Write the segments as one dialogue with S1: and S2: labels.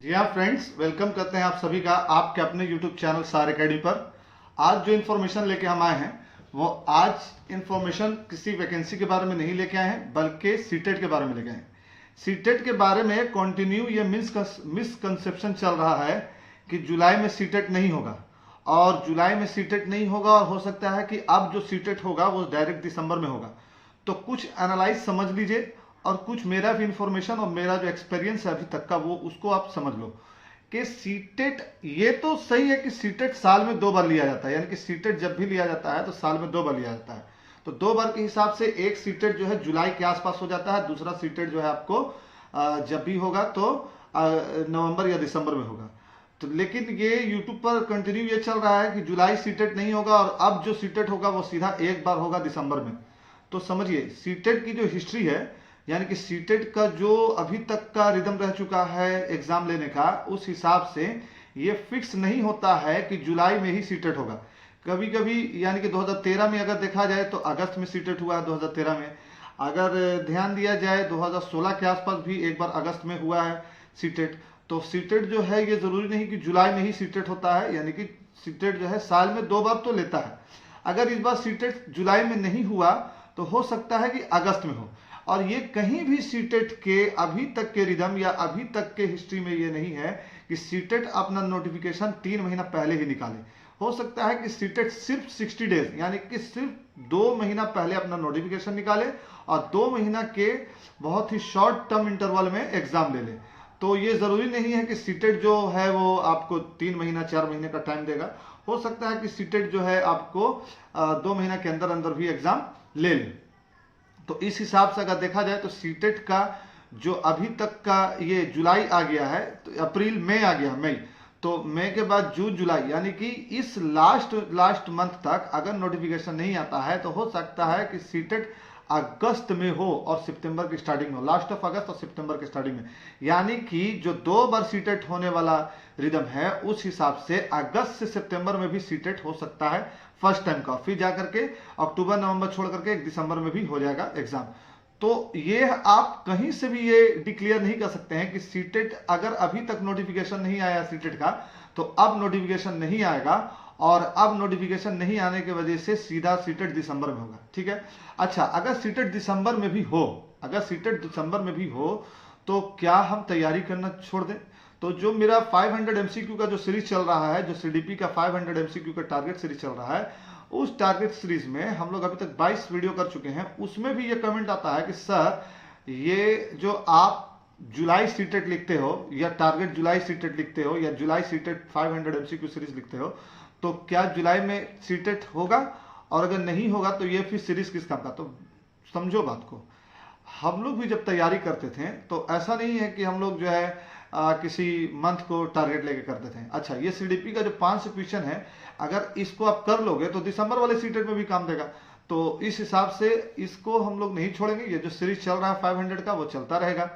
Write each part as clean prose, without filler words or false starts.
S1: जी हाँ friends, welcome करते हैं आप सभी का आपके अपने यूट्यूब चैनल सार अकेडमी पर। आज जो इन्फॉर्मेशन लेके हम आए हैं वो आज इन्फॉर्मेशन किसी वैकेंसी के बारे में नहीं लेके आए हैं, बल्कि सीटेट के बारे में लेके आए हैं। सीटेट के बारे में कंटिन्यू ये मिसकंसेप्शन चल रहा है कि जुलाई में सीटेट नहीं होगा, और जुलाई में सीटेट नहीं होगा और हो सकता है कि अब जो सीटेट होगा वो डायरेक्ट दिसंबर में होगा। तो कुछ एनालाइज समझ लीजिए और कुछ मेरा भी इंफॉर्मेशन और मेरा जो एक्सपीरियंस है अभी तक का वो उसको आप समझ लो कि सीटेट, ये तो सही है कि सीटेट साल में 2 बार लिया जाता है, यानी कि सीटेट जब भी लिया जाता है तो साल में 2 बार लिया जाता है। तो 2 बार के हिसाब से एक सीटेट जो है जुलाई के आसपास हो जाता है, दूसरा सीटेट जो है आपको जब भी होगा तो नवंबर या दिसंबर में होगा। तो लेकिन ये यूट्यूब पर कंटिन्यू ये चल रहा है कि जुलाई सीटेट नहीं होगा और अब जो सीटेट होगा वो सीधा एक बार होगा दिसंबर में। तो समझिए सीटेट की जो हिस्ट्री है, यानी कि सीटेट का जो अभी तक का रिदम रह चुका है एग्जाम लेने का, उस हिसाब से ये फिक्स नहीं होता है कि जुलाई में ही सीटेट होगा। कभी कभी यानी कि 2013 में अगर देखा जाए तो अगस्त में सीटेट हुआ है 2013 में। अगर ध्यान दिया जाए 2016 के आसपास भी एक बार अगस्त में हुआ है सीटेट। तो सीटेट जो है ये जरूरी नहीं कि जुलाई में ही सीटेट होता है, यानी कि सीटेट जो है साल में 2 बार तो लेता है। अगर इस बार सीटेट जुलाई में नहीं हुआ तो हो सकता है कि अगस्त में हो। और ये कहीं भी सीटेट के अभी तक के रिदम या अभी तक के हिस्ट्री में ये नहीं है कि सीटेट अपना नोटिफिकेशन 3 महीना पहले ही निकाले। हो सकता है कि सीटेट सिर्फ 60 डेज यानी कि सिर्फ 2 महीना पहले अपना नोटिफिकेशन निकाले और 2 महीना के बहुत ही शॉर्ट टर्म इंटरवल में एग्जाम ले ले। तो ये जरूरी नहीं है कि सीटेट जो है वो आपको 3 महीना 4 महीने का टाइम देगा। हो सकता है कि सीटेट जो है आपको 2 महीना के अंदर अंदर भी एग्जाम ले ले। तो इस हिसाब से अगर देखा जाए तो सीटेट का जो अभी तक का ये जुलाई आ गया है, तो अप्रैल मई आ गया, मई, तो मई के बाद जून जुलाई, यानी कि इस लास्ट मंथ तक अगर नोटिफिकेशन नहीं आता है तो हो सकता है कि सीटेट अगस्त में हो और सितंबर की स्टार्टिंग में हो, लास्ट ऑफ अगस्त और सितंबर की स्टार्टिंग में। यानी कि जो 2 बार सीटेट होने वाला रिदम है उस हिसाब से अगस्त से सितंबर में भी सीटेट हो सकता है फर्स्ट टाइम का, फिर जाकर के अक्टूबर नवंबर छोड़ करके दिसंबर में भी हो जाएगा एग्जाम। तो ये आप कहीं से भी ये डिक्लेयर नहीं कर सकते हैं कि सीटेट अगर अभी तक नोटिफिकेशन नहीं आया सीटेट का तो अब नोटिफिकेशन नहीं आएगा, और अब नोटिफिकेशन नहीं आने की वजह से सीधा सीटेट दिसंबर में होगा। ठीक है। अच्छा, अगर सीटेट दिसंबर में भी हो, अगर सीटेट दिसंबर में भी हो तो क्या हम तैयारी करना छोड़ दें? तो जो मेरा 500 एमसीक्यू का जो सीरीज चल रहा है, जो सीडीपी का 500 एमसीक्यू का टारगेट सीरीज चल रहा है, उस टारगेट सीरीज में हम लोग अभी तक 22 वीडियो कर चुके हैं। उसमें भी ये कमेंट आता है कि सर ये जो आप जुलाई सीटेट लिखते हो या टारगेट जुलाई सीटेट लिखते हो या जुलाई सीटेट 500 एमसीक्यू सीरीज लिखते हो, तो क्या जुलाई में सीटेट होगा? और अगर नहीं होगा तो ये फिर सीरीज किस काम का? तो समझो बात को, हम लोग भी जब तैयारी करते थे तो ऐसा नहीं है कि हम लोग जो है किसी मंथ को टारगेट लेके करते थे। अच्छा, ये सीडीपी का जो 500 क्वेश्चन है, अगर इसको आप कर लोगे तो दिसंबर वाले सीटेट में भी काम देगा। तो इस हिसाब से इसको हम लोग नहीं छोड़ेंगे। ये जो सीरीज चल रहा है 500 का वो चलता रहेगा।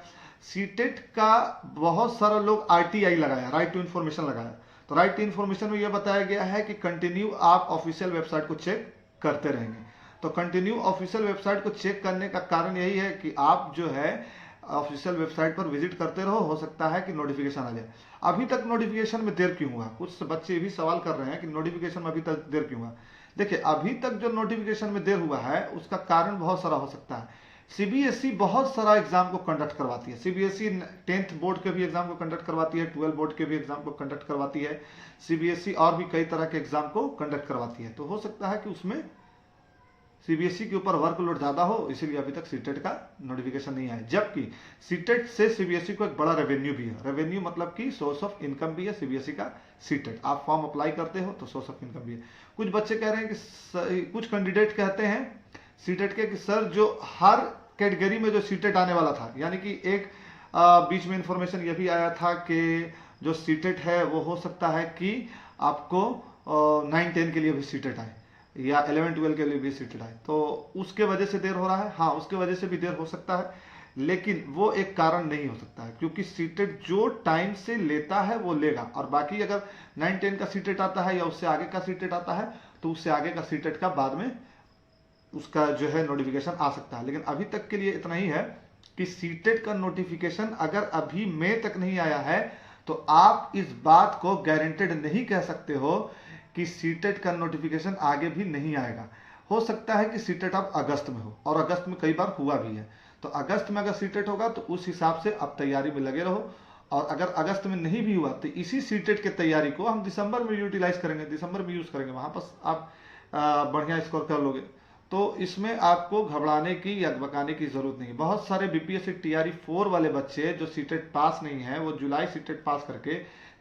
S1: सीटेट का बहुत सारा लोग आरटीआई लगाया, राइट टू इन्फॉर्मेशन लगाया। तो राइट टू इन्फॉर्मेशन में यह बताया गया है कि कंटिन्यू आप ऑफिशियल वेबसाइट को चेक करते रहेंगे। तो कंटिन्यू ऑफिशियल वेबसाइट को चेक करने का कारण यही है कि आप जो है ऑफिशियल वेबसाइट पर विजिट करते रहो, हो सकता है कि नोटिफिकेशन आ जाए। अभी तक नोटिफिकेशन में देर क्यों हुआ? कुछ बच्चे भी सवाल कर रहे हैं कि नोटिफिकेशन में अभी तक देर क्यों हुआ। देखिए, अभी तक जो नोटिफिकेशन में देर हुआ है उसका कारण बहुत सारा हो सकता है। सीबीएसई बहुत सारा एग्जाम को कंडक्ट करवाती है। सीबीएसई 10th बोर्ड के भी एग्जाम को कंडक्ट करवाती है, 12 बोर्ड के भी एग्जाम को कंडक्ट करवाती है। सीबीएसई और भी कई तरह के एग्जाम को कंडक्ट करवाती है। तो हो सकता है कि उसमें सीबीएसई के ऊपर वर्कलोड ज्यादा हो, इसीलिए अभी तक सीटेट का नोटिफिकेशन नहीं आया। जबकि सीटेट से सीबीएसई को एक बड़ा रेवेन्यू भी है। रेवेन्यू मतलब कि सोर्स ऑफ इनकम भी है सीबीएसई का सीटेट। आप फॉर्म अप्लाई करते हो तो सोर्स ऑफ इनकम भी है। कुछ बच्चे कह रहे हैं कि कुछ कैंडिडेट कहते हैं सीटेट के कि सर जो हर कैटेगरी में जो सीटेट आने वाला था, यानी कि एक बीच में इंफॉर्मेशन यह भी आया था कि जो सीटेट है वो हो सकता है कि आपको 9-10 के लिए भी सीटेट आए या 11-12 के लिए भी सीटेट आए। तो उसके वजह से देर हो रहा है। हाँ, उसके वजह से भी देर हो सकता है, लेकिन वो एक कारण नहीं हो सकता है, क्योंकि सीटेट जो टाइम से लेता है वो लेगा। और बाकी अगर 9-10 का सीटेट आता है या उससे आगे का सीटेट आता है तो उससे आगे का सीटेट का बाद में उसका जो है नोटिफिकेशन आ सकता है। लेकिन अभी तक के लिए इतना ही है कि सीटेट का नोटिफिकेशन अगर अभी मई तक नहीं आया है तो आप इस बात को गारंटेड नहीं कह सकते हो कि सीटेट का नोटिफिकेशन आगे भी नहीं आएगा। हो सकता है कि सीटेट अब अगस्त में हो, और अगस्त में कई बार हुआ भी है। तो अगस्त में अगर सीटेट होगा तो उस हिसाब से आप तैयारी में लगे रहो, और अगर अगस्त में नहीं भी हुआ तो इसी सीटेट की तैयारी को हम दिसंबर में यूटिलाइज करेंगे, दिसंबर में यूज करेंगे, वहां पर आप बढ़िया स्कोर कर लोगे। तो इसमें आपको घबराने की या बकाने की जरूरत नहीं। बहुत सारे बीपीएससी टीआरई 4 वाले बच्चे जो सीटेट पास नहीं है, वो जुलाई सीटेट पास करके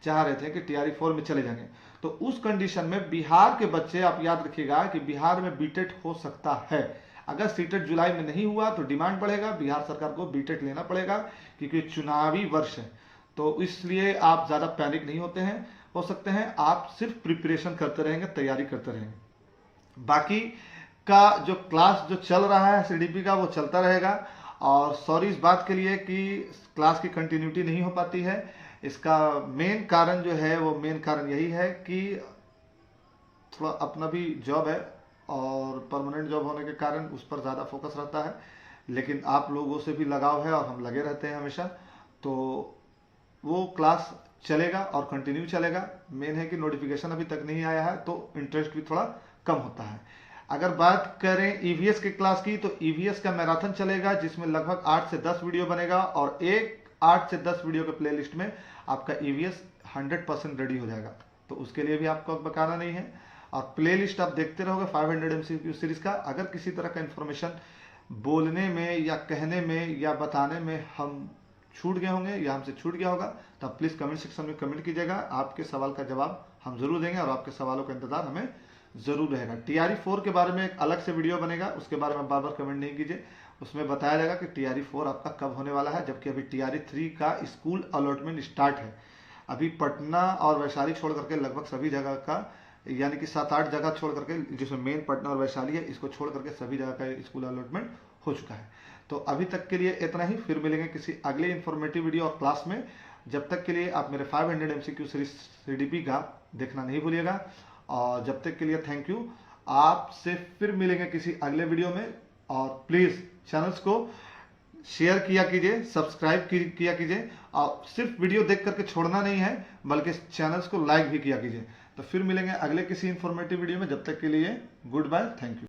S1: चाह रहे थे कि टीआरई 4 में चले जाएंगे। तो उस कंडीशन में बिहार के बच्चे, आप याद रखिएगा कि बिहार में बीटेट हो सकता है। अगर सीटेट जुलाई में नहीं हुआ तो डिमांड बढ़ेगा, बिहार सरकार को बीटेट लेना पड़ेगा, क्योंकि चुनावी वर्ष है। तो इसलिए आप ज्यादा पैनिक नहीं होते हैं, हो सकते हैं आप सिर्फ प्रिपरेशन करते रहेंगे, तैयारी करते रहेंगे। बाकी का जो क्लास जो चल रहा है सीडीपी का, वो चलता रहेगा। और सॉरी इस बात के लिए कि क्लास की कंटिन्यूटी नहीं हो पाती है। इसका मेन कारण जो है, वो मेन कारण यही है कि थोड़ा अपना भी जॉब है, और परमानेंट जॉब होने के कारण उस पर ज़्यादा फोकस रहता है। लेकिन आप लोगों से भी लगाव है और हम लगे रहते हैं हमेशा, तो वो क्लास चलेगा और कंटिन्यू चलेगा। मेन है कि नोटिफिकेशन अभी तक नहीं आया है, तो इंटरेस्ट भी थोड़ा कम होता है। अगर बात करें ईवीएस की क्लास की, तो ईवीएस का मैराथन चलेगा, जिसमें लगभग 8 से 10 वीडियो बनेगा, और एक 8 से 10 वीडियो के प्लेलिस्ट में आपका ईवीएस 100% रेडी हो जाएगा। तो उसके लिए भी आपको बकाना नहीं है, और प्लेलिस्ट आप देखते रहोगे 500 MCQ सीरीज का। अगर किसी तरह का इंफॉर्मेशन बोलने में या कहने में या बताने में हम छूट गए होंगे या हमसे छूट गया होगा, तो आप प्लीज कमेंट सेक्शन में कमेंट कीजिएगा। आपके सवाल का जवाब हम जरूर देंगे, और आपके सवालों का इंतजार हमें जरूर रहेगा। टीआरई 4 के बारे में एक अलग से वीडियो बनेगा, उसके बारे में बार बार कमेंट नहीं कीजिए। उसमें बताया जाएगा कि टीआरई 4 आपका कब होने वाला है, जबकि अभी टीआरई 3 का स्कूल अलॉटमेंट स्टार्ट है। अभी पटना और वैशाली छोड़ करके लगभग सभी जगह का, यानी कि 7-8 जगह छोड़ करके, जिसमें मेन पटना और वैशाली है, इसको छोड़ करके सभी जगह का स्कूल अलॉटमेंट हो चुका है। तो अभी तक के लिए इतना ही, फिर मिलेंगे किसी अगले इंफॉर्मेटिव वीडियो और क्लास में। जब तक के लिए आप मेरे 500 MCQ सीरीज सीडीपी का देखना नहीं भूलिएगा, और जब तक के लिए थैंक यू। आपसे फिर मिलेंगे किसी अगले वीडियो में, और प्लीज चैनल्स को शेयर किया कीजिए, सब्सक्राइब किया कीजिए, और सिर्फ वीडियो देख करके छोड़ना नहीं है, बल्कि चैनल्स को लाइक भी किया कीजिए। तो फिर मिलेंगे अगले किसी इंफॉर्मेटिव वीडियो में, जब तक के लिए गुड बाय, थैंक यू।